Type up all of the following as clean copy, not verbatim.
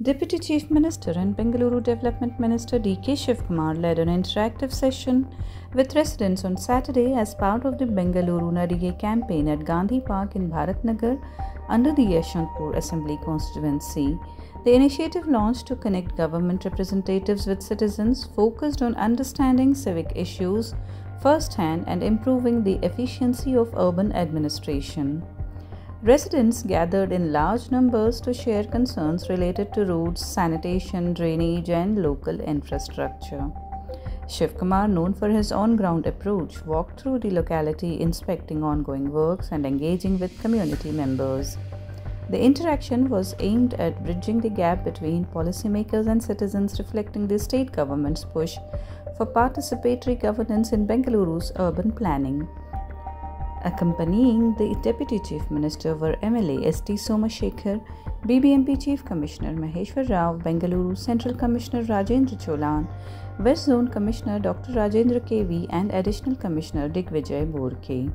Deputy Chief Minister and Bengaluru Development Minister D.K. Shivkumar led an interactive session with residents on Saturday as part of the Bengaluru Nadige campaign at Gandhi Park in Bharatnagar under the Yeshwanthpur Assembly constituency. The initiative launched to connect government representatives with citizens focused on understanding civic issues firsthand and improving the efficiency of urban administration. Residents gathered in large numbers to share concerns related to roads, sanitation, drainage, and local infrastructure. Shivkumar, known for his on-ground approach, walked through the locality inspecting ongoing works and engaging with community members. The interaction was aimed at bridging the gap between policymakers and citizens, reflecting the state government's push for participatory governance in Bengaluru's urban planning. Accompanying the Deputy Chief Minister were MLA S.T. Somashekar, BBMP Chief Commissioner Maheshwar Rao, Bengaluru Central Commissioner Rajendra Cholan, West Zone Commissioner Dr. Rajendra KV, and Additional Commissioner Digvijay Borke.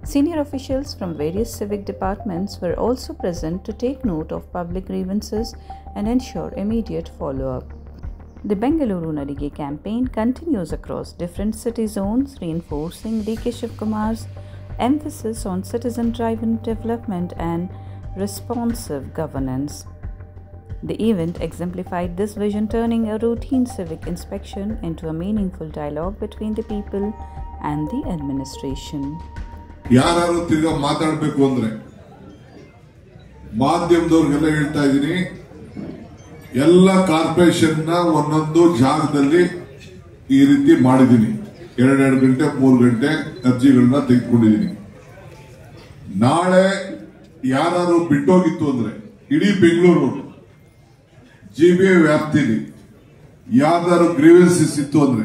Senior officials from various civic departments were also present to take note of public grievances and ensure immediate follow-up. The Bengaluru Nadige campaign continues across different city zones, reinforcing D.K. Shivkumar's emphasis on citizen-driven development and responsive governance. The event exemplified this vision, turning a routine civic inspection into a meaningful dialogue between the people and the administration. ಯಾರು ತಿರ್ಗಾ ಮಾತಾಡಬೇಕು ಅಂದ್ರೆ ಮಾಧ್ಯಮದವರಿಗೆಲ್ಲ ಹೇಳ್ತಾ ಇದ್ದೀನಿ, ಎಲ್ಲ corporation ನ ಒಂದೊಂದು ಜಾಗದಲ್ಲಿ ಈ ರೀತಿ ಮಾಡಿದ್ದೀನಿ. 2 ಗಂಟೆ 3 ಗಂಟೆ ಅರ್ಜಿಗಳನ್ನ ತೆಗೆದುಕೊಂಡಿದ್ದೀನಿ. ನಾಳೆ ಯಾರು ಬಿಟ್ಟೋಗಿತ್ತು ಅಂದ್ರೆ ಇಡೀ ಬೆಂಗಳೂರು ಜಿಬಿಎ ವ್ಯಾಪ್ತಿಯಲ್ಲಿ ಯಾರು ಗ್ರೀವೆನ್ಸಸ್ ಇತ್ತು ಅಂದ್ರೆ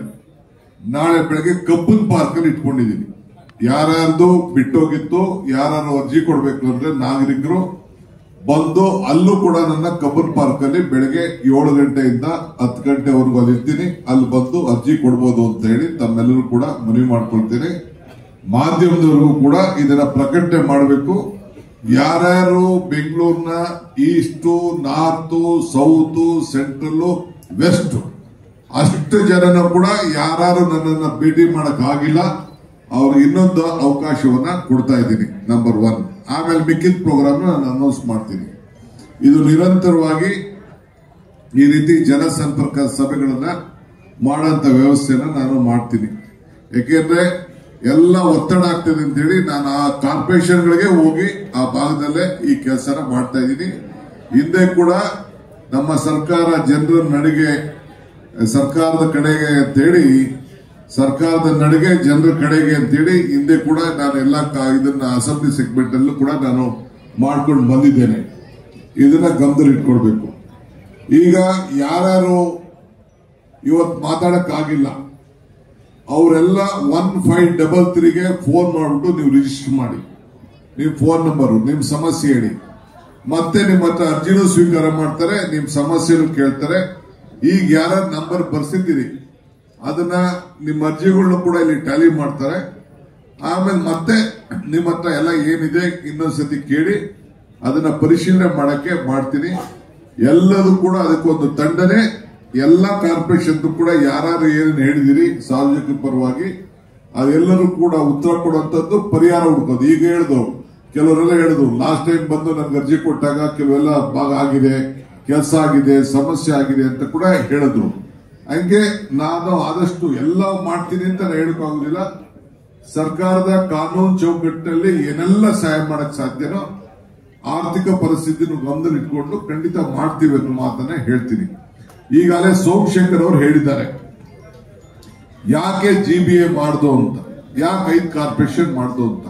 ನಾಳೆ ಬೆಳಗ್ಗೆ ಕಬ್ಬನ್ ಪಾರ್ಕ್ ಅಲ್ಲಿ ಇಟ್ಕೊಂಡಿದ್ದೀನಿ. ಯಾರ್ಯಾರ್ದು ಬಿಟ್ಟೋಗಿತ್ತು, ಯಾರು ಅರ್ಜಿ ಕೊಡಬೇಕು ಅಂದ್ರೆ ನಾಗರಿಕರು ಬಂದು ಅಲ್ಲೂ ಕೂಡ ನನ್ನ ಕಬ್ಬನ್ ಪಾರ್ಕ್ ಅಲ್ಲಿ ಬೆಳಗ್ಗೆ 7 ಗಂಟೆಯಿಂದ 10 ಗಂಟೆವರೆಗೂ ಅಲ್ಲಿರ್ತೀನಿ. ಅಲ್ಲಿ ಬಂದು ಅರ್ಜಿ ಕೊಡಬಹುದು ಅಂತ ಹೇಳಿ ತಮ್ಮೆಲ್ಲರೂ ಕೂಡ ಮನವಿ ಮಾಡ್ಕೊಳ್ತೀನಿ. ಮಾಧ್ಯಮದವರೆಗೂ ಕೂಡ ಇದನ್ನ ಪ್ರಕಟಣೆ ಮಾಡಬೇಕು. ಯಾರ್ಯಾರು ಬೆಂಗಳೂರಿನ east, north, south, central, west ಅಷ್ಟು ಜನನು ಕೂಡ ಯಾರು ನನ್ನನ್ನು ಭೇಟಿ ಮಾಡಕ್ ಆಗಿಲ್ಲ, ಅವ್ರಿಗೆ ಇನ್ನೊಂದು ಅವಕಾಶವನ್ನ ಕೊಡ್ತಾ ಇದ್ದೀನಿ. ನಂಬರ್ 1. ಆಮೇಲೆ ಮಿಕ್ಕಿದ ಪ್ರೋಗ್ರಾಮ್ ನಾನು ಅನೌನ್ಸ್ ಮಾಡ್ತೀನಿ. ಇದು ನಿರಂತರವಾಗಿ ಈ ರೀತಿ ಜನಸಂಪರ್ಕ ಸಭೆಗಳನ್ನ ಮಾಡೋಂತ ವ್ಯವಸ್ಥೆನ ನಾನು ಮಾಡ್ತೀನಿ. ಯಾಕೆಂದ್ರೆ ಎಲ್ಲ ಒತ್ತಡ ಆಗ್ತದೆ ಅಂತ ಹೇಳಿ ನಾನು ಆ ಕಾರ್ಪೊರೇಷನ್ಗಳಿಗೆ ಹೋಗಿ ಆ ಭಾಗದಲ್ಲೇ ಈ ಕೆಲಸನ ಮಾಡ್ತಾ ಇದ್ದೀನಿ. ಹಿಂದೆ ಕೂಡ ನಮ್ಮ ಸರ್ಕಾರ ಜನರ ನಡಿಗೆ ಸರ್ಕಾರದ ಕಡೆಗೆ ಅಂತೇಳಿ, ಸರ್ಕಾರದ ನಡಿಗೆ ಜನರ ಕಡೆಗೆ ಅಂತೇಳಿ ಹಿಂದೆ ಕೂಡ ನಾನು ಎಲ್ಲ ಇದನ್ನ ಅಸೆಂಬ್ಲಿ ಸೆಗ್ಮೆಂಟ್ ಅಲ್ಲೂ ಕೂಡ ನಾನು ಮಾಡ್ಕೊಂಡು ಬಂದಿದ್ದೇನೆ. ಇದನ್ನ ಗಮನದಲ್ಲಿ ಇಟ್ಕೊಳ್ಬೇಕು. ಈಗ ಯಾರು ಇವತ್ತು ಮಾತಾಡಕ್ ಆಗಿಲ್ಲ ಅವರೆಲ್ಲ 1533ಗೆ ಫೋನ್ ಮಾಡ್ಬಿಟ್ಟು ನೀವು ರಿಜಿಸ್ಟರ್ ಮಾಡಿ, ನಿಮ್ ಫೋನ್ ನಂಬರ್, ನಿಮ್ ಸಮಸ್ಯೆ ಹೇಳಿ. ಮತ್ತೆ ನಿಮ್ಮ ಹತ್ರ ಅರ್ಜಿನೂ ಸ್ವೀಕಾರ ಮಾಡ್ತಾರೆ, ನಿಮ್ ಸಮಸ್ಯೆನೂ ಕೇಳ್ತಾರೆ. ಈಗ ಯಾರ ನಂಬರ್ ಬರ್ಸಿದ್ದೀರಿ ಅದನ್ನ ನಿಮ್ಮ ಅರ್ಜಿಗಳನ್ನು ಕೂಡ ಇಲ್ಲಿ ಟ್ಯಾಲಿ ಮಾಡ್ತಾರೆ. ಆಮೇಲೆ ಮತ್ತೆ ನಿಮ್ಮ ಹತ್ರ ಎಲ್ಲ ಏನಿದೆ ಇನ್ನೊಂದ್ಸತಿ ಕೇಳಿ ಅದನ್ನ ಪರಿಶೀಲನೆ ಮಾಡಕ್ಕೆ ಮಾಡ್ತೀನಿ. ಎಲ್ಲದೂ ಕೂಡ ಅದಕ್ಕೊಂದು ತಂಡನೆ, ಎಲ್ಲ ಕಾರ್ಪೊರೇಷನ್ ಕೂಡ ಯಾರು ಏನೇನು ಹೇಳಿದಿರಿ ಸಾರ್ವಜನಿಕ ಪರವಾಗಿ ಅದೆಲ್ಲರೂ ಕೂಡ ಉತ್ತರ ಕೊಡುವಂತದ್ದು, ಪರಿಹಾರ ಹುಡುಕೋದು. ಈಗ ಹೇಳಿದ್ರು, ಕೆಲವರೆಲ್ಲ ಹೇಳಿದ್ರು ಲಾಸ್ಟ್ ಟೈಮ್ ಬಂದು ನನ್ಗೆ ಅರ್ಜಿ ಕೊಟ್ಟಾಗ ಕೆಲವೆಲ್ಲ ಭಾಗ ಆಗಿದೆ, ಕೆಲಸ ಆಗಿದೆ, ಸಮಸ್ಯೆ ಆಗಿದೆ ಅಂತ ಕೂಡ ಹೇಳಿದ್ರು. ಹಂಗೆ ನಾನು ಆದಷ್ಟು ಎಲ್ಲ ಮಾಡ್ತೀನಿ ಅಂತ ಹೇಳಕ್ಕಾಗುದಿಲ್ಲ. ಸರ್ಕಾರದ ಕಾನೂನು ಚೌಕಟ್ಟಿನಲ್ಲಿ ಏನೆಲ್ಲ ಸಹಾಯ ಮಾಡಕ್ ಸಾಧ್ಯನೋ ಆರ್ಥಿಕ ಪರಿಸ್ಥಿತಿನ ಗಮನದಲ್ಲಿ ಇಟ್ಕೊಂಡು ಖಂಡಿತ ಮಾಡ್ತೀವಿ ಅನ್ನೋ ಮಾತನ್ನ ಹೇಳ್ತೀನಿ. ಈಗಾಗಲೇ ಸೋಮಶೇಖರ್ ಅವರು ಹೇಳಿದ್ದಾರೆ ಯಾಕೆ ಜಿಬಿಎ ಮಾಡ್ದು ಅಂತ, ಯಾಕೆ 5 ಕಾರ್ಪೊರೇಷನ್ ಮಾಡ್ದು ಅಂತ.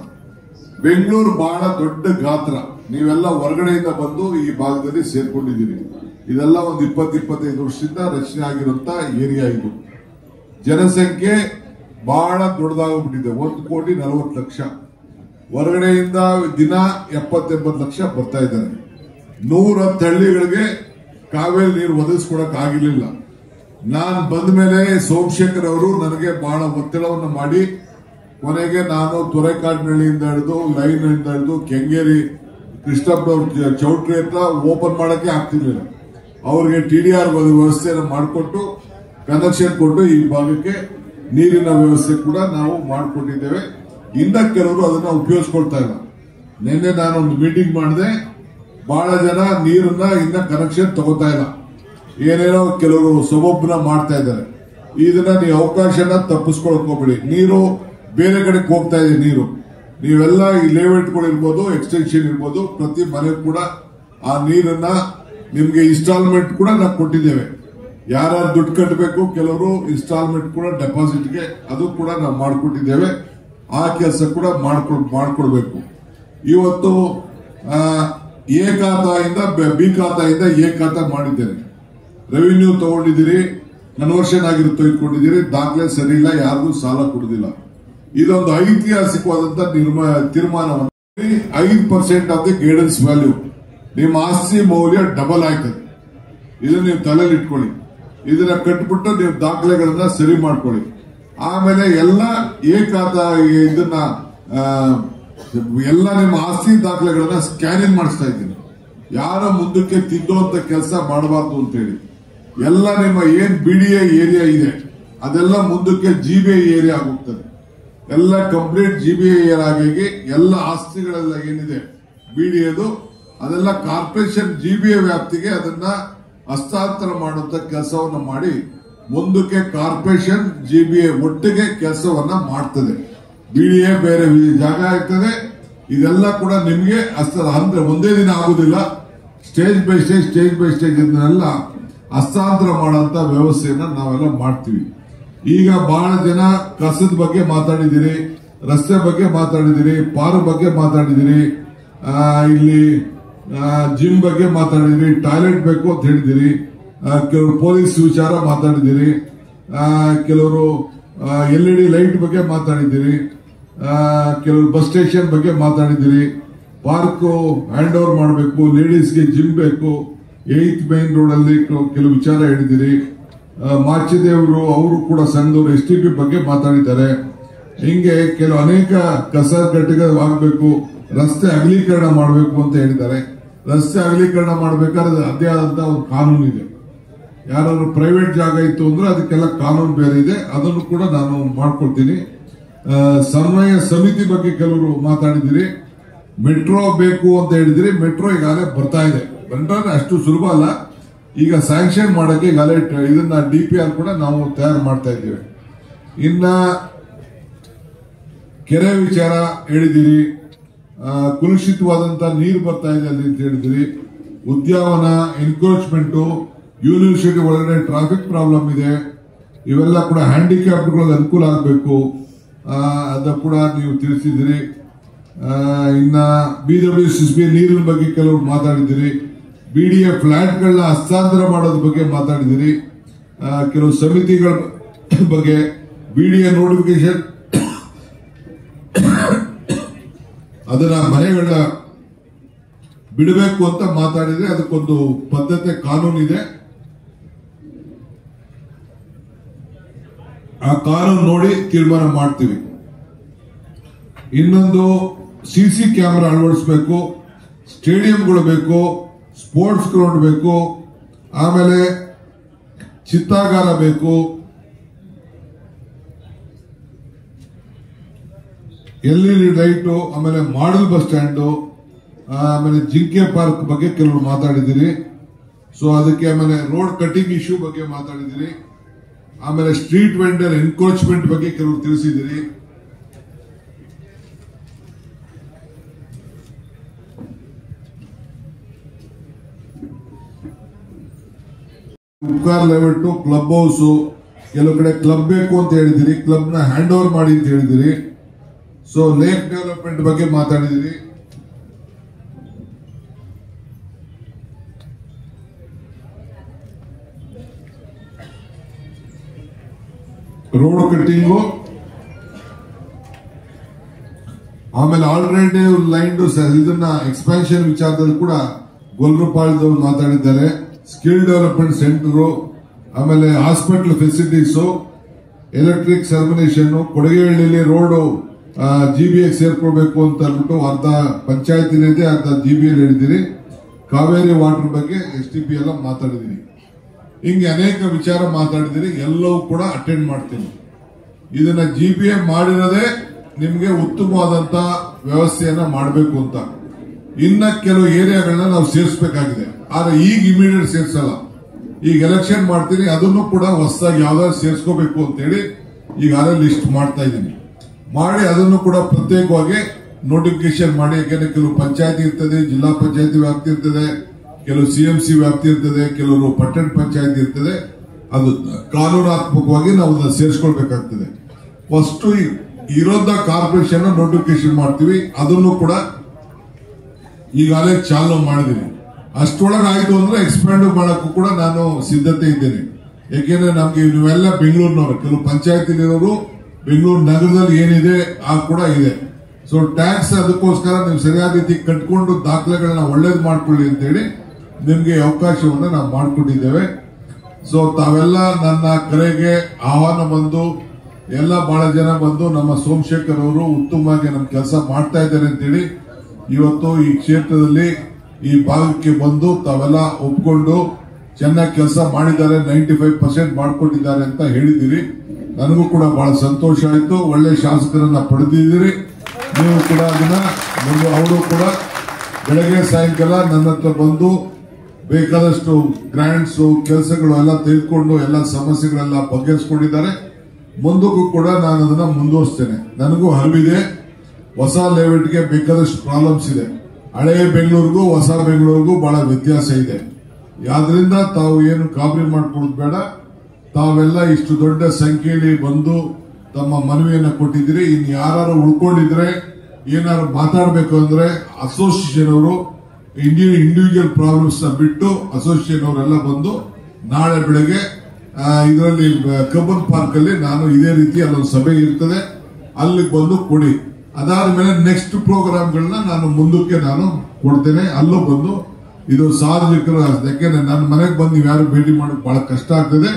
ಬೆಂಗಳೂರು ಬಹಳ ದೊಡ್ಡ ಗಾತ್ರ, ನೀವೆಲ್ಲ ಹೊರಗಡೆಯಿಂದ ಬಂದು ಈ ಭಾಗದಲ್ಲಿ ಸೇರ್ಕೊಂಡಿದ್ದೀರಿ. ಇದೆಲ್ಲ ಒಂದು 20-25 ವರ್ಷದಿಂದ ರಚನೆ ಆಗಿರುವಂತ ಏರಿಯಾ. ಇದು ಜನಸಂಖ್ಯೆ ಬಹಳ ದೊಡ್ಡದಾಗ್ಬಿಟ್ಟಿದೆ, 1,40,00,000. ಹೊರಗಡೆಯಿಂದ ದಿನ 70-80 ಲಕ್ಷ ಬರ್ತಾ ಇದ್ದಾರೆ. 110 ಹಳ್ಳಿಗಳಿಗೆ ಕಾವೇರಿ ನೀರು ಒದಗಿಸ್ಕೊಡಕ್ ಆಗಿರ್ಲಿಲ್ಲ. ನಾನ್ ಬಂದ ಮೇಲೆ ಸೋಮಶೇಖರ್ ಅವರು ನನಗೆ ಬಹಳ ಒತ್ತಡವನ್ನು ಮಾಡಿ ಕೊನೆಗೆ ನಾನು ತೊರೆಕಾಡಿನಹಳ್ಳಿಯಿಂದ ಹಿಡಿದು ಲೈನ್ ಹಿಡಿದು ಕೆಂಗೇರಿ ಕೃಷ್ಣಪ್ಪನವ್ರ ಚೌಟ್ರಿ ಹತ್ರ ಓಪನ್ ಮಾಡಕ್ಕೆ ಆಗ್ತಿರ್ಲಿಲ್ಲ. ಅವ್ರಿಗೆ TDR ವ್ಯವಸ್ಥೆಯನ್ನು ಮಾಡಿಕೊಟ್ಟು ಕನೆಕ್ಷನ್ ಕೊಟ್ಟು ಈ ಭಾಗಕ್ಕೆ ನೀರಿನ ವ್ಯವಸ್ಥೆ ಕೂಡ ನಾವು ಮಾಡಿಕೊಟ್ಟಿದ್ದೇವೆ. ಇನ್ನ ಕೆಲವರು ಅದನ್ನ ಉಪಯೋಗಿಸ್ಕೊಳ್ತಾ ಇಲ್ಲ. ನಿನ್ನೆ ನಾನೊಂದು ಮೀಟಿಂಗ್ ಮಾಡಿದೆ, ಬಹಳ ಜನ ನೀರನ್ನ ಇನ್ನ ಕನೆಕ್ಷನ್ ತಗೋತಾ ಇಲ್ಲ, ಏನೇನೋ ಕೆಲವರು ಸೊಬೊಬ್ಬನ ಮಾಡ್ತಾ ಇದ್ದಾರೆ. ಇದನ್ನ ನೀವು ಅವಕಾಶನ ತಪ್ಪಿಸ್ಕೊಳಕ್ ಹೋಗ್ಬೇಡಿ. ನೀರು ಬೇರೆ ಕಡೆಗೆ ಹೋಗ್ತಾ ಇದೆ. ನೀವೆಲ್ಲ ಈ ಲೇಔಟ್ಗಳು ಇರ್ಬೋದು, ಎಕ್ಸ್ಟೆನ್ಷನ್ ಇರ್ಬೋದು, ಪ್ರತಿ ಮನೆ ಕೂಡ ಆ ನೀರನ್ನ ನಿಮ್ಗೆ ಇನ್ಸ್ಟಾಲ್ಮೆಂಟ್ ಕೂಡ ನಾವು ಕೊಟ್ಟಿದ್ದೇವೆ. ಯಾರು ದುಡ್ಡು ಕಟ್ಟಬೇಕು, ಕೆಲವರು ಇನ್ಸ್ಟಾಲ್ಮೆಂಟ್ ಕೂಡ ಡೆಪಾಸಿಟ್ಗೆ ಅದು ಕೂಡ ನಾವು ಮಾಡಿಕೊಟ್ಟಿದ್ದೇವೆ. ಆ ಕೆಲಸ ಕೂಡ ಮಾಡ್ಕೊಡ್ಬೇಕು. ಇವತ್ತು ಎ ಖಾತಾಯಿಂದ ಬಿ ಖಾತಾಯಿಂದ ಎ ಖಾತಾ ಮಾಡಿದ್ದೇನೆ. ರೆವಿನ್ಯೂ ತಗೊಂಡಿದ್ದೀರಿ, ಕನ್ವರ್ಷನ್ ಆಗಿರೋ ತೆಗೆದುಕೊಂಡಿದ್ದೀರಿ, ದಾಖಲೆ ಸರಿ ಇಲ್ಲ, ಯಾರಿಗೂ ಸಾಲ ಕೊಡುದಿಲ್ಲ. ಇದೊಂದು ಐತಿಹಾಸಿಕವಾದಂತ ತೀರ್ಮಾನವನ್ನು 5% ಆಫ್ ದಿ ಗೈಡೆನ್ಸ್ ವ್ಯಾಲ್ಯೂ, ನಿಮ್ಮ ಆಸ್ತಿ ಮೌಲ್ಯ ಡಬಲ್ ಆಯ್ತದೆ. ಇದನ್ನ ನೀವು ತಲೆಯಲ್ಲಿ ಇಟ್ಕೊಳ್ಳಿ. ಇದನ್ನ ಕಟ್ಬಿಟ್ಟು ನೀವು ದಾಖಲೆಗಳನ್ನ ಸರಿ ಮಾಡ್ಕೊಳ್ಳಿ. ಆಮೇಲೆ ಎಲ್ಲ ಇದನ್ನ ಎಲ್ಲ ನಿಮ್ಮ ಆಸ್ತಿ ದಾಖಲೆಗಳನ್ನ ಸ್ಕ್ಯಾನಿಂಗ್ ಮಾಡಿಸ್ತಾ ಇದ್ದೀನಿ. ಯಾರ ಮುಂದಕ್ಕೆ ತಿದ್ದುವಂತ ಕೆಲಸ ಮಾಡಬಾರ್ದು ಅಂತ ಹೇಳಿ ಎಲ್ಲ ನಿಮ್ಮ ಏನ್ BDA ಏರಿಯಾ ಇದೆ ಅದೆಲ್ಲ ಮುಂದಕ್ಕೆ GBA ಏರಿಯಾ ಹೋಗ್ತದೆ. ಎಲ್ಲ ಕಂಪ್ಲೀಟ್ GBA ಏರಿಯಾ ಆಗಿ ಎಲ್ಲ ಆಸ್ತಿಗಳೆಲ್ಲ ಏನಿದೆ BDAದು ಅದೆಲ್ಲ ಕಾರ್ಪೊರೇಷನ್ GBA ವ್ಯಾಪ್ತಿಗೆ ಅದನ್ನ ಹಸ್ತಾಂತರ ಮಾಡುವಂತ ಕೆಲಸವನ್ನ ಮಾಡಿ ಮುಂದಕ್ಕೆ ಕಾರ್ಪೊರೇಷನ್ GBA ಒಟ್ಟಿಗೆ ಕೆಲಸವನ್ನ ಮಾಡ್ತದೆ. BDA ಬೇರೆ ಜಾಗ ಇರ್ತದೆ. ಇದೆಲ್ಲ ಕೂಡ ನಿಮ್ಗೆ ಅಂದ್ರೆ ಒಂದೇ ದಿನ ಆಗುದಿಲ್ಲ. ಸ್ಟೇಜ್ ಬೈ ಸ್ಟೇಜ್ ಇದನ್ನೆಲ್ಲ ಹಸ್ತಾಂತರ ಮಾಡುವಂತ ವ್ಯವಸ್ಥೆಯನ್ನ ನಾವೆಲ್ಲ ಮಾಡ್ತೀವಿ. ಈಗ ಬಹಳ ಜನ ಕಸದ ಬಗ್ಗೆ ಮಾತಾಡಿದಿರಿ, ರಸ್ತೆ ಬಗ್ಗೆ ಮಾತಾಡಿದಿರಿ, ಪಾರ್ಕ್ ಬಗ್ಗೆ ಮಾತಾಡಿದಿರಿ, ಇಲ್ಲಿ ಜಿಮ್ ಬಗ್ಗೆ ಮಾತಾಡಿದಿರಿ, ಟಾಯ್ಲೆಟ್ ಬೇಕು ಅಂತ ಹೇಳಿದಿರಿ, ಕೆಲವರು ಪೊಲೀಸ್ ವಿಚಾರ ಮಾತಾಡಿದಿರಿ, ಕೆಲವರು LED ಲೈಟ್ ಬಗ್ಗೆ ಮಾತಾಡಿದಿರಿ, ಕೆಲವರು ಬಸ್ ಸ್ಟೇಷನ್ ಬಗ್ಗೆ ಮಾತಾಡಿದಿರಿ, ಪಾರ್ಕ್ ಹ್ಯಾಂಡ್ ಓವರ್ ಮಾಡಬೇಕು, ಲೇಡೀಸ್ಗೆ ಜಿಮ್ ಬೇಕು, 8th ಮೈನ್ ರೋಡ್ ಅಲ್ಲಿ ಕೆಲವು ವಿಚಾರ ಹೇಳಿದಿರಿ. ಮಾಚಿದೇವರು ಅವರು ಕೂಡ ಸಂಘದವರು STP ಬಗ್ಗೆ ಮಾತಾಡಿದ್ದಾರೆ. ಹಿಂಗೆ ಕೆಲವು ಅನೇಕ ಕಸ ಘಟಕವಾಗಬೇಕು, ರಸ್ತೆ ಅಗಲೀಕರಣ ಮಾಡಬೇಕು ಅಂತ ಹೇಳಿದ್ದಾರೆ. ರಸ್ತೆ ಅಗಲೀಕರಣ ಮಾಡಬೇಕಾದ್ರೆ ಅದೇ ಆದಂತಹ ಒಂದು ಕಾನೂನು ಇದೆ. ಯಾರಾದ್ರೂ ಪ್ರೈವೇಟ್ ಜಾಗ ಇತ್ತು ಅಂದ್ರೆ ಅದಕ್ಕೆಲ್ಲ ಕಾನೂನು ಬೇರೆ ಇದೆ, ಅದನ್ನು ಕೂಡ ನಾನು ಮಾಡ್ಕೊಡ್ತೀನಿ. ಸಮನ್ವಯ ಸಮಿತಿ ಬಗ್ಗೆ ಕೆಲವರು ಮಾತಾಡಿದಿರಿ. ಮೆಟ್ರೋ ಬೇಕು ಅಂತ ಹೇಳಿದಿರಿ. ಮೆಟ್ರೋ ಈಗಾಗಲೇ ಬರ್ತಾ ಇದೆ. ಬಂದ್ರೆ ಅಷ್ಟು ಸುಲಭ ಅಲ್ಲ. ಈಗ ಸ್ಯಾಂಕ್ಷನ್ ಮಾಡಕ್ಕೆ ಈಗಾಗಲೇ ಇದನ್ನ DPR ಕೂಡ ನಾವು ತಯಾರು ಮಾಡ್ತಾ ಇದ್ದೇವೆ. ಇನ್ನ ಕೆರೆ ವಿಚಾರ ಹೇಳಿದಿರಿ, ಕುಲುಷಿತವಾದಂತ ನೀರು ಬರ್ತಾ ಇದೆ ಅಲ್ಲಿ ಅಂತ ಹೇಳಿದಿರಿ. ಉದ್ಯಾನವನ ಎನ್ಕ್ರೋಚ್ಮೆಂಟ್, ಯೂನಿವರ್ಸಿಟಿ ಒಳಗಡೆ ಟ್ರಾಫಿಕ್ ಪ್ರಾಬ್ಲಮ್ ಇದೆ, ಇವೆಲ್ಲ ಕೂಡ ಹ್ಯಾಂಡಿಕ್ಯಾಪ್ಗಳಿಗೆ ಅನುಕೂಲ ಆಗಬೇಕು, ಅದ ಕೂಡ ನೀವು ತಿಳಿಸಿದಿರಿ. ಇನ್ನ BWCSB ನೀರಿನ ಬಗ್ಗೆ ಕೆಲವರು ಮಾತಾಡಿದಿರಿ. BDA ಫ್ಲಾಟ್ಗಳನ್ನ ಹಸ್ತಾಂತರ ಮಾಡೋದ್ರ ಬಗ್ಗೆ ಮಾತಾಡಿದಿರಿ. ಕೆಲವು ಸಮಿತಿಗಳ ಬಗ್ಗೆ BDA ನೋಟಿಫಿಕೇಶನ್ ಅದನ್ನ ಮನೆಗಳನ್ನ ಬಿಡಬೇಕು ಅಂತ ಮಾತಾಡಿದ್ರೆ ಅದಕ್ಕೊಂದು ಪದ್ಧತಿ ಕಾನೂನು ಇದೆ. ಆ ಕಾನೂನು ನೋಡಿ ತೀರ್ಮಾನ ಮಾಡ್ತೀವಿ. ಇನ್ನೊಂದು CC ಕ್ಯಾಮೆರಾ ಅಳವಡಿಸಬೇಕು, ಸ್ಟೇಡಿಯಂಗಳು ಬೇಕು, ಸ್ಪೋರ್ಟ್ಸ್ ಗ್ರೌಂಡ್ ಬೇಕು, ಆಮೇಲೆ ಚಿತ್ತಾಗಾರ ಬೇಕು, LED ಲೈಟು, ಆಮೇಲೆ ಮಾಡೆಲ್ ಬಸ್ ಸ್ಟ್ಯಾಂಡ್, ಆಮೇಲೆ ಜಿಂಕೆ ಪಾರ್ಕ್ ಬಗ್ಗೆ ಕೆಲವರು ಮಾತಾಡಿದಿರಿ. ಸೊ ಅದಕ್ಕೆ ಆಮೇಲೆ ರೋಡ್ ಕಟಿಂಗ್ ಇಶ್ಯೂ ಬಗ್ಗೆ ಮಾತಾಡಿದಿರಿ. ಆಮೇಲೆ ಸ್ಟ್ರೀಟ್ ವೆಂಡರ್ ಎನ್ಕ್ರೋಚ್ಮೆಂಟ್ ಬಗ್ಗೆ ಕೆಲವರು ತಿಳಿಸಿದಿರಿ. ಉಪ್ಕಾರ್ ಲೆವೆಟ್, ಕ್ಲಬ್ ಹೌಸ್, ಕೆಲವು ಕಡೆ ಕ್ಲಬ್ ಬೇಕು ಅಂತ ಹೇಳಿದಿರಿ, ಕ್ಲಬ್ ನ ಹ್ಯಾಂಡ್ ಓವರ್ ಮಾಡಿ ಅಂತ ಹೇಳಿದಿರಿ. ಸೊ ಲೇಕ್ ಡೆವಲಪ್ಮೆಂಟ್ ಬಗ್ಗೆ ಮಾತಾಡಿದಿರಿ. ರೋಡ್ ಕಟ್ಟಿಂಗು, ಆಮೇಲೆ ಆಲ್ಟರ್ನೇಟಿವ್ ಲೈನ್ ಇದನ್ನ ಎಕ್ಸ್ಪಾನ್ಷನ್ ವಿಚಾರದಲ್ಲಿ ಕೂಡ ಗೊಲ್ರಪಾಳ್ಯದವರು ಮಾತಾಡಿದ್ದಾರೆ. ಸ್ಕಿಲ್ ಡೆವಲಪ್ಮೆಂಟ್ ಸೆಂಟರ್, ಆಮೇಲೆ ಹಾಸ್ಪಿಟಲ್ ಫೆಸಿಲಿಟೀಸ್, ಎಲೆಕ್ಟ್ರಿಕ್ ಸರ್ಮಿನೇಷನ್, ಕೊಡಗೇಹಳ್ಳಿಯಲ್ಲಿ ರೋಡ್ GBA ಸೇರ್ಕೊಳ್ಬೇಕು ಅಂತ ಅಂದ್ಬಿಟ್ಟು ಅರ್ಧ ಪಂಚಾಯತಿಲಿದೆ, ಅರ್ಧ GBA ಹೇಳಿದಿರಿ. ಕಾವೇರಿ ವಾಟರ್ ಬಗ್ಗೆ STP ಎಲ್ಲ ಮಾತಾಡಿದಿರಿ. ಹಿಂಗೆ ಅನೇಕ ವಿಚಾರ ಮಾತಾಡಿದಿರಿ, ಎಲ್ಲವೂ ಕೂಡ ಅಟೆಂಡ್ ಮಾಡ್ತೀನಿ. ಇದನ್ನ GPA ಮಾಡಿರೋದೇ ನಿಮ್ಗೆ ಉತ್ತಮವಾದಂತ ವ್ಯವಸ್ಥೆಯನ್ನ ಮಾಡಬೇಕು ಅಂತ. ಇನ್ನ ಕೆಲವು ಏರಿಯಾಗಳನ್ನ ನಾವು ಸೇರಿಸಬೇಕಾಗಿದೆ, ಆದ್ರೆ ಈಗ ಇಮಿಡಿಯೇಟ್ ಸೇರ್ಸಲ್ಲ. ಈಗ ಎಲೆಕ್ಷನ್ ಮಾಡ್ತೀನಿ, ಅದನ್ನು ಕೂಡ ಹೊಸದಾಗಿ ಯಾವ್ದಾದ್ರು ಸೇರ್ಸ್ಕೋಬೇಕು ಅಂತ ಹೇಳಿ ಈಗಾಗಲೇ ಲಿಸ್ಟ್ ಮಾಡ್ತಾ ಇದ್ದೀನಿ. ಮಾಡಿ ಅದನ್ನು ಕೂಡ ಪ್ರತ್ಯೇಕವಾಗಿ ನೋಟಿಫಿಕೇಶನ್ ಮಾಡಿ. ಯಾಕೆಂದ್ರೆ ಕೆಲವು ಪಂಚಾಯತಿ ಇರ್ತದೆ, ಜಿಲ್ಲಾ ಪಂಚಾಯತಿ ವ್ಯಾಪ್ತಿ ಇರ್ತದೆ, ಕೆಲವು CMC ವ್ಯಾಪ್ತಿ ಇರ್ತದೆ, ಕೆಲವರು ಪಟ್ಟಣ ಪಂಚಾಯತಿ ಇರ್ತದೆ. ಅದು ಕಾನೂನಾತ್ಮಕವಾಗಿ ನಾವು ಅದನ್ನ ಸೇರಿಸ್ಕೊಳ್ಬೇಕಾಗ್ತದೆ. ಫಸ್ಟ್ ಇರೋದ ಕಾರ್ಪೊರೇಷನ್ ನೋಟಿಫಿಕೇಶನ್ ಮಾಡ್ತೀವಿ, ಅದನ್ನು ಕೂಡ ಈಗಾಗಲೇ ಚಾಲನೆ ಮಾಡಿದ್ದೀನಿ. ಅಷ್ಟೊಳಗೆ ಆಯ್ತು ಅಂದ್ರೆ ಎಕ್ಸ್ಪ್ಯಾಂಡ್ ಮಾಡಕ್ಕೂ ಕೂಡ ನಾನು ಸಿದ್ಧತೆ ಇದ್ದೇನೆ. ಯಾಕೆಂದ್ರೆ ನಮ್ಗೆ ನೀವೆಲ್ಲ ಬೆಂಗಳೂರಿನವರು, ಕೆಲವು ಪಂಚಾಯತಿಲಿರೋರು ಬೆಂಗಳೂರು ನಗರದಲ್ಲಿ ಏನಿದೆ ಆ ಕೂಡ ಇದೆ. ಸೊ ಟ್ಯಾಕ್ಸ್ ಅದಕ್ಕೋಸ್ಕರ ನೀವು ಸರಿಯಾದ ರೀತಿ ಕಟ್ಕೊಂಡು ದಾಖಲೆಗಳನ್ನ ಒಳ್ಳೇದು ಮಾಡ್ಕೊಳ್ಳಿ ಅಂತ ಹೇಳಿ ನಿಮ್ಗೆ ಅವಕಾಶವನ್ನ ನಾವು ಮಾಡಿಕೊಟ್ಟಿದ್ದೇವೆ. ಸೊ ತಾವೆಲ್ಲ ನನ್ನ ಕರೆಗೆ ಆಹ್ವಾನ ಬಂದು ಎಲ್ಲ ಬಹಳ ಜನ ಬಂದು ನಮ್ಮ ಸೋಮಶೇಖರ್ ಅವರು ಉತ್ತಮವಾಗಿ ನಮ್ಮ ಕೆಲಸ ಮಾಡ್ತಾ ಇದ್ದಾರೆ ಅಂತೇಳಿ ಇವತ್ತು ಈ ಕ್ಷೇತ್ರದಲ್ಲಿ ಈ ಭಾಗಕ್ಕೆ ಬಂದು ತಾವೆಲ್ಲ ಒಪ್ಕೊಂಡು ಚೆನ್ನಾಗಿ ಕೆಲಸ ಮಾಡಿದ್ದಾರೆ, 95% ಮಾಡ್ಕೊಟ್ಟಿದ್ದಾರೆ ಅಂತ ಹೇಳಿದಿರಿ. ನನಗೂ ಕೂಡ ಬಹಳ ಸಂತೋಷ ಆಯ್ತು. ಒಳ್ಳೆ ಶಾಸಕರನ್ನ ಪಡೆದಿದ್ದೀರಿ. ನೀವು ಕೂಡ ಅದನ್ನ ಅವರು ಕೂಡ ಬೆಳಗ್ಗೆ ಸಾಯಂಕಾಲ ನನ್ನ ಹತ್ರ ಬಂದು ಬೇಕಾದಷ್ಟು ಗ್ರಾಂಟ್ಸ್ ಕೆಲಸಗಳು ಎಲ್ಲ ತೆಗೆದುಕೊಂಡು ಎಲ್ಲ ಸಮಸ್ಯೆಗಳೆಲ್ಲ ಬಗೆಹರಿಸಿಕೊಂಡಿದ್ದಾರೆ. ಮುಂದಕ್ಕೂ ಕೂಡ ನಾನು ಅದನ್ನ ಮುಂದುವರಿಸ್ತೇನೆ. ನನಗೂ ಹರಿವಿದೆ, ಹೊಸ ಲೇಔಟ್ಗೆ ಬೇಕಾದಷ್ಟು ಪ್ರಾಬ್ಲಮ್ಸ್ ಇದೆ. ಹಳೆಯ ಬೆಂಗಳೂರಿಗೂ ಹೊಸ ಬೆಂಗಳೂರಿಗೂ ಬಹಳ ವ್ಯತ್ಯಾಸ ಇದೆ. ಆದ್ರಿಂದ ತಾವು ಏನು ಗಾಬರಿ ಮಾಡ್ಕೊಳ್ಳೋದು ಬೇಡ. ತಾವೆಲ್ಲ ಇಷ್ಟು ದೊಡ್ಡ ಸಂಖ್ಯೆಯಲ್ಲಿ ಬಂದು ತಮ್ಮ ಮನವಿಯನ್ನ ಕೊಟ್ಟಿದ್ದೀರಿ. ಇನ್ನು ಯಾರು ಉಳ್ಕೊಂಡಿದ್ರೆ ಏನಾದ್ರು ಮಾತಾಡಬೇಕು ಅಂದ್ರೆ ಅಸೋಸಿಯೇಷನ್ ಅವರು ಇಂಡಿವಿಜುವಲ್ ಪ್ರಾಬ್ಲಮ್ಸ್ ನ ಬಿಟ್ಟು ಅಸೋಸಿಯೇಷನ್ ಅವರೆಲ್ಲ ಬಂದು ನಾಳೆ ಬೆಳಗ್ಗೆ ಇದರಲ್ಲಿ ಕಬ್ಬನ್ ಪಾರ್ಕ್ ಅಲ್ಲಿ ನಾನು ಇದೇ ರೀತಿ ಅಲ್ಲೊಂದು ಸಭೆ ಇರ್ತದೆ, ಅಲ್ಲಿಗೆ ಬಂದು ಕೊಡಿ. ಅದಾದ್ಮೇಲೆ ನೆಕ್ಸ್ಟ್ ಪ್ರೋಗ್ರಾಮ್ಗಳನ್ನ ನಾನು ಮುಂದಕ್ಕೆ ನಾನು ಕೊಡ್ತೇನೆ. ಅಲ್ಲೂ ಬಂದು ಇದು ಸಾರ್ವಜನಿಕರು, ಯಾಕೆಂದ್ರೆ ನನ್ನ ಮನೆಗೆ ಬಂದು ನೀವು ಯಾರು ಭೇಟಿ ಮಾಡೋಕೆ ಬಹಳ ಕಷ್ಟ ಆಗ್ತದೆ,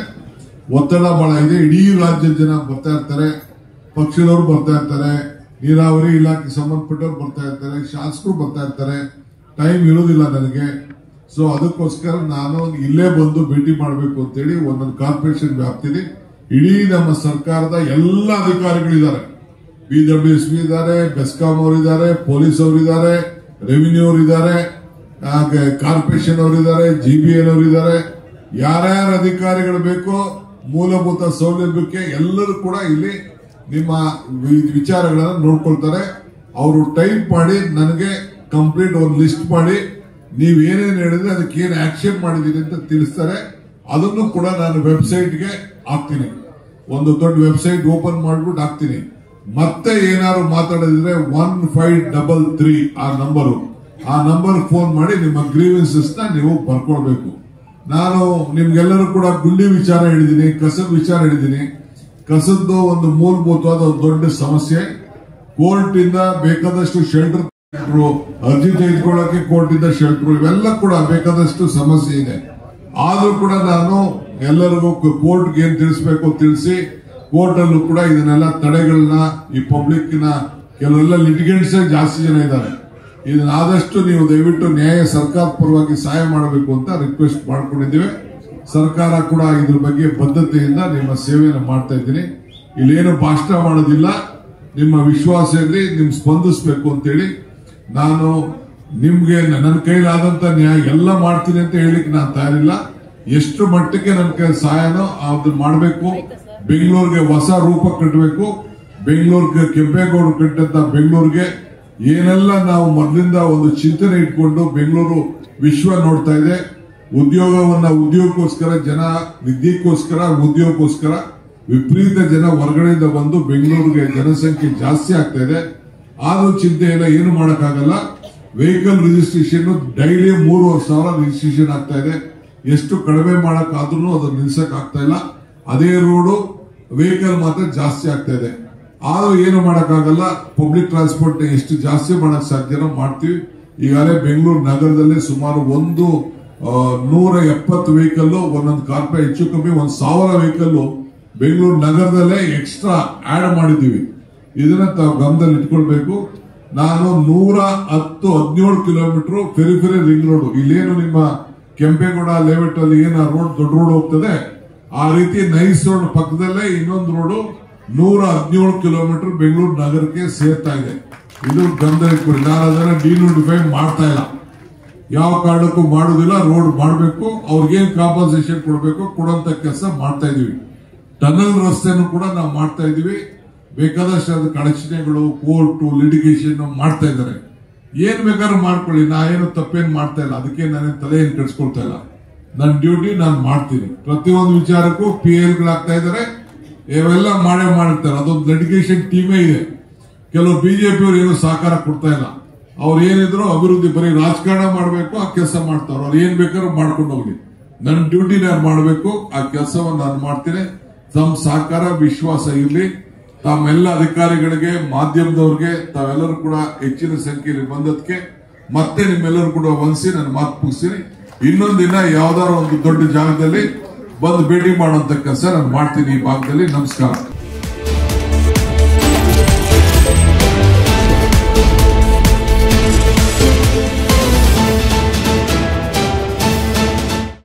ಒತ್ತಡ ಬಹಳ ಇದೆ. ಇಡೀ ರಾಜ್ಯದ ಜನ ಬರ್ತಾ ಇರ್ತಾರೆ, ಪಕ್ಷದವರು ಬರ್ತಾ ಇರ್ತಾರೆ, ನೀರಾವರಿ ಇಲಾಖೆ ಸಂಬಂಧಪಟ್ಟವ್ರು ಬರ್ತಾ ಇರ್ತಾರೆ, ಶಾಸಕರು ಬರ್ತಾ ಇರ್ತಾರೆ. ಟೈಮ್ ಇರೋದಿಲ್ಲ ನನಗೆ. ಸೊ ಅದಕ್ಕೋಸ್ಕರ ನಾನು ಇಲ್ಲೇ ಬಂದು ಭೇಟಿ ಮಾಡಬೇಕು ಅಂತೇಳಿ ಒಂದೊಂದು ಕಾರ್ಪೊರೇಷನ್ ವ್ಯಾಪ್ತಿಯಲ್ಲಿ ಇಡೀ ನಮ್ಮ ಸರ್ಕಾರದ ಎಲ್ಲ ಅಧಿಕಾರಿಗಳಿದ್ದಾರೆ. BWSP ಇದ್ದಾರೆ, ಬೆಸ್ಕಾಂ ಅವರಿದ್ದಾರೆ, ಪೊಲೀಸ್ ಅವರಿದ್ದಾರೆ, ರೆವಿನ್ಯೂ ಅವರಿದ್ದಾರೆ, ಕಾರ್ಪೊರೇಷನ್ ಅವರಿದ್ದಾರೆ, GBN ಅವರಿದ್ದಾರೆ. ಯಾರ್ಯಾರ ಅಧಿಕಾರಿಗಳು ಬೇಕೋ ಮೂಲಭೂತ ಸೌಲಭ್ಯಕ್ಕೆ ಎಲ್ಲರೂ ಕೂಡ ಇಲ್ಲಿ ನಿಮ್ಮ ವಿಚಾರಗಳನ್ನ ನೋಡ್ಕೊಳ್ತಾರೆ. ಅವರು ಟೈಪ್ ಮಾಡಿ ನನಗೆ ಕಂಪ್ಲೀಟ್ ಒಂದು ಲಿಸ್ಟ್ ಮಾಡಿ ನೀವು ಏನೇನು ಹೇಳಿದ್ರೆ ಅದಕ್ಕೆ ಏನು ಆಕ್ಷನ್ ಮಾಡಿದೀನಿ ಅಂತ ತಿಳಿಸ್ತಾರೆ. ಅದನ್ನು ಕೂಡ ನಾನು ವೆಬ್ಸೈಟ್ಗೆ ಹಾಕ್ತೀನಿ. ಒಂದು ದೊಡ್ಡ ವೆಬ್ಸೈಟ್ ಓಪನ್ ಮಾಡ್ಬಿಟ್ಟು ಹಾಕ್ತೀನಿ. ಮತ್ತೆ ಏನಾದ್ರು ಮಾತಾಡಿದ್ರೆ 1533 ಆ ನಂಬರ್ ಫೋನ್ ಮಾಡಿ ನಿಮ್ಮ ಗ್ರೀವೆನ್ಸಸ್ ನ ನೀವು ಬರ್ಕೊಳ್ಬೇಕು. ನಾನು ನಿಮ್ಗೆಲ್ಲರೂ ಕೂಡ ಗುಂಡಿ ವಿಚಾರ ಹೇಳಿದ್ದೀನಿ, ಕಸದ ವಿಚಾರ ಹೇಳಿದ್ದೀನಿ. ಕಸದ್ದು ಒಂದು ಮೂಲಭೂತವಾದ ಒಂದು ದೊಡ್ಡ ಸಮಸ್ಯೆ. ಕೋರ್ಟ್ ಇಂದ ಬೇಕಾದಷ್ಟು ಶೆಲ್ಟರ್, ಅರ್ಜಿ ತೆಗೆದುಕೊಳ್ಳಕ್ಕೆ ಕೋರ್ಟ್ ಇಂದ ಶೆಲ್ಟರ್, ಇವೆಲ್ಲ ಕೂಡ ಬೇಕಾದಷ್ಟು ಸಮಸ್ಯೆ ಇದೆ. ಆದ್ರೂ ಕೂಡ ನಾನು ಎಲ್ಲರಿಗೂ ಕೋರ್ಟ್ಗೆ ಏನ್ ತಿಳಿಸಬೇಕು ತಿಳಿಸಿ, ಕೋರ್ಟ್ ಅಲ್ಲೂ ಕೂಡ ಇದನ್ನೆಲ್ಲ ತಡೆಗಳನ್ನ, ಈ ಪಬ್ಲಿಕ್ ನ ಕೆಲವೆಲ್ಲ ಲಿಟಿಗೇಟ್ಸ್ ಜಾಸ್ತಿ ಜನ ಇದ್ದಾರೆ, ಇದನ್ನ ಆದಷ್ಟು ನೀವು ದಯವಿಟ್ಟು ನ್ಯಾಯ ಸರ್ಕಾರ ಪರವಾಗಿ ಸಹಾಯ ಮಾಡಬೇಕು ಅಂತ ರಿಕ್ವೆಸ್ಟ್ ಮಾಡ್ಕೊಂಡಿದ್ದೇವೆ. ಸರ್ಕಾರ ಕೂಡ ಇದ್ರ ಬಗ್ಗೆ ಬದ್ಧತೆಯಿಂದ ನಿಮ್ಮ ಸೇವೆಯನ್ನು ಮಾಡ್ತಾ ಇದ್ದೀನಿ. ಇಲ್ಲೇನು ಭಾಷಣ ಮಾಡೋದಿಲ್ಲ, ನಿಮ್ಮ ವಿಶ್ವಾಸ ಇರಲಿ, ನಿಮ್ ಸ್ಪಂದಿಸಬೇಕು ಅಂತೇಳಿ ನಾನು ನಿಮ್ಗೆ ನನ್ನ ಕೈಲಾದಂತ ನ್ಯಾಯ ಎಲ್ಲ ಮಾಡ್ತೀನಿ ಅಂತ ಹೇಳಿಕ್ಕೆ ನಾನು ತಯಾರಿಲ್ಲ. ಎಷ್ಟು ಮಟ್ಟಕ್ಕೆ ನನ್ನ ಕೈ ಸಹಾಯನೋ ಅದನ್ನ ಮಾಡಬೇಕು. ಬೆಂಗಳೂರಿಗೆ ಹೊಸ ರೂಪ ಕಟ್ಟಬೇಕು. ಬೆಂಗಳೂರಿಗೆ ಕೆಂಪೇಗೌಡರು ಕಟ್ಟಂತ ಬೆಂಗಳೂರಿಗೆ ಏನೆಲ್ಲ ನಾವು ಮೊದಲಿಂದ ಒಂದು ಚಿಂತನೆ ಇಟ್ಕೊಂಡು ಬೆಂಗಳೂರು ವಿಶ್ವ ನೋಡ್ತಾ ಇದೆ. ಉದ್ಯೋಗಕ್ಕೋಸ್ಕರ ಜನ, ವಿದ್ಯೆಗೋಸ್ಕರ, ಉದ್ಯೋಗಕ್ಕೋಸ್ಕರ ವಿಪರೀತ ಜನ ಹೊರಗಡೆಯಿಂದ ಬಂದು ಬೆಂಗಳೂರಿಗೆ ಜನಸಂಖ್ಯೆ ಜಾಸ್ತಿ ಆಗ್ತಾ ಇದೆ. ಆದ್ರೂ ಚಿಂತೆ ಇಲ್ಲ, ಏನು ಮಾಡಕ್ಕಾಗಲ್ಲ. ವೆಹಿಕಲ್ ರಿಜಿಸ್ಟ್ರೇಷನ್ ಡೈಲಿ 3,500 ರಿಜಿಸ್ಟ್ರೇಷನ್ ಆಗ್ತಾ ಇದೆ. ಎಷ್ಟು ಕಡಿಮೆ ಮಾಡಕ್ಕಾದ್ರೂ ಅದನ್ನ ನಿಲ್ಸಕ್ ಆಗ್ತಾ ಇಲ್ಲ. ಅದೇ ರೋಡು ವೆಹಿಕಲ್ ಮಾತ್ರ ಜಾಸ್ತಿ ಆಗ್ತಾ ಇದೆ. ಆದ್ರೂ ಏನು ಮಾಡಕ್ಕಾಗಲ್ಲ. ಪಬ್ಲಿಕ್ ಟ್ರಾನ್ಸ್ಪೋರ್ಟ್ ಎಷ್ಟು ಜಾಸ್ತಿ ಮಾಡಕ್ ಸಾಧ್ಯನೋ ಮಾಡ್ತೀವಿ. ಈಗಾಗಲೇ ಬೆಂಗಳೂರು ನಗರದಲ್ಲಿ ಸುಮಾರು 170 ವೆಹಿಕಲ್, ಒಂದೊಂದು ಕಾರ್ಪೊರೇಟ್ ಹೆಚ್ಚು ಕಮ್ಮಿ 1,000 ವೆಹಿಕಲ್ ಬೆಂಗಳೂರು ನಗರದಲ್ಲೇ ಎಕ್ಸ್ಟ್ರಾ ಆಡ್ ಮಾಡಿದ್ದೀವಿ. ಇದನ್ನ ತಾವು ಗಮನದಲ್ಲಿ ಇಟ್ಕೊಳ್ಬೇಕು. ನಾನು 117 ಕಿಲೋಮೀಟರ್ ಫೆರಿಫೆರಿ ರಿಂಗ್ ರೋಡ್, ಇಲ್ಲೇನು ನಿಮ್ಮ ಕೆಂಪೇಗೌಡ ಲೇಔಟ್ ಅಲ್ಲಿ ಏನು ರೋಡ್ ದೊಡ್ಡ ರೋಡ್ ಹೋಗ್ತದೆ ಆ ರೀತಿ ನೈಸ್ ರೋಡ್ ಪಕ್ಕದಲ್ಲೇ ಇನ್ನೊಂದು ರೋಡ್ 117 ಕಿಲೋಮೀಟರ್ ಬೆಂಗಳೂರು ನಗರಕ್ಕೆ ಸೇರ್ತಾ ಇದೆ. ಇದು ಗಮನಕ್ಕೆ ನಾನು ಅದನ್ನ ಡಿನೋಟಿಫೈ ಮಾಡ್ತಾ ಇಲ್ಲ, ಯಾವ ಕಾರಣಕ್ಕೂ ಮಾಡುದಿಲ್ಲ. ರೋಡ್ ಮಾಡಬೇಕು, ಅವ್ರಿಗೇನ್ ಕಾಂಪನ್ಸೇಷನ್ ಕೊಡಬೇಕು ಕೊಡುವಂತ ಕೆಲಸ ಮಾಡ್ತಾ ಇದೀವಿ. ಟನಲ್ ರಸ್ತೆನೂ ಕೂಡ ನಾವು ಮಾಡ್ತಾ ಇದೀವಿ. ಬೇಕಾದಷ್ಟು ಅಡಚಣೆಗಳು, ಕೋರ್ಟು, ಲಿಟಿಗೇಷನ್ ಮಾಡ್ತಾ ಇದ್ದಾರೆ. ಏನ್ ಬೇಕಾದ್ರೂ ಮಾಡ್ಕೊಳ್ಳಿ, ನಾ ಏನು ತಪ್ಪೇನ್ ಮಾಡ್ತಾ ಇಲ್ಲ, ಅದಕ್ಕೆ ನಾನೇನು ತಲೆ ಏನ್ ಕೆಡ್ಸ್ಕೊಳ್ತಾ ಇಲ್ಲ. ನನ್ನ ಡ್ಯೂಟಿ ನಾನು ಮಾಡ್ತೀನಿ. ಪ್ರತಿಯೊಂದು ವಿಚಾರಕ್ಕೂ PL ಗಳಾಗ್ತಾ ಇದ್ದಾರೆ, ಇವೆಲ್ಲ ಮಾಡೇ ಮಾಡಿರ್ತಾರೆ. ಅದೊಂದು ಲಿಟಿಗೇಷನ್ ಟೀಮೇ ಇದೆ. ಕೆಲವು ಬಿಜೆಪಿ ಅವರು ಏನು ಸಹಕಾರ ಕೊಡ್ತಾ ಇಲ್ಲ. ಅವ್ರು ಏನಿದ್ರು ಅಭಿವೃದ್ಧಿ ಬರೀ ರಾಜಕಾರಣ ಮಾಡಬೇಕು, ಆ ಕೆಲಸ ಮಾಡ್ತಾವ್ರು. ಅವ್ರು ಏನ್ ಬೇಕಾದ್ರೂ ಮಾಡ್ಕೊಂಡು ಹೋಗ್ಲಿ, ನನ್ನ ಡ್ಯೂಟಿ ನಾನು ಮಾಡಬೇಕು, ಆ ಕೆಲಸವನ್ನು ನಾನು ಮಾಡ್ತೀನಿ. ತಮ್ಮ ಸಹಕಾರ ವಿಶ್ವಾಸ ಇರಲಿ. ತಮ್ಮೆಲ್ಲ ಅಧಿಕಾರಿಗಳಿಗೆ, ಮಾಧ್ಯಮದವ್ರಿಗೆ, ತಾವೆಲ್ಲರೂ ಕೂಡ ಹೆಚ್ಚಿನ ಸಂಖ್ಯೆಯಲ್ಲಿ ಬಂದದಕ್ಕೆ ಮತ್ತೆ ನಿಮ್ಮೆಲ್ಲರೂ ಕೂಡ ವಂದಿಸಿ ನಾನು ಮಾತು ಮುಗಿಸ್ತೀನಿ. ಇನ್ನೊಂದು ದಿನ ಯಾವ್ದಾದ್ರು ಒಂದು ದೊಡ್ಡ ಜಾಗದಲ್ಲಿ ಬಂದು ಭೇಟಿ ಮಾಡುವಂತ ಕೆಲಸ ನಾನು ಮಾಡ್ತೀನಿ ಈ ಭಾಗದಲ್ಲಿ. ನಮಸ್ಕಾರ.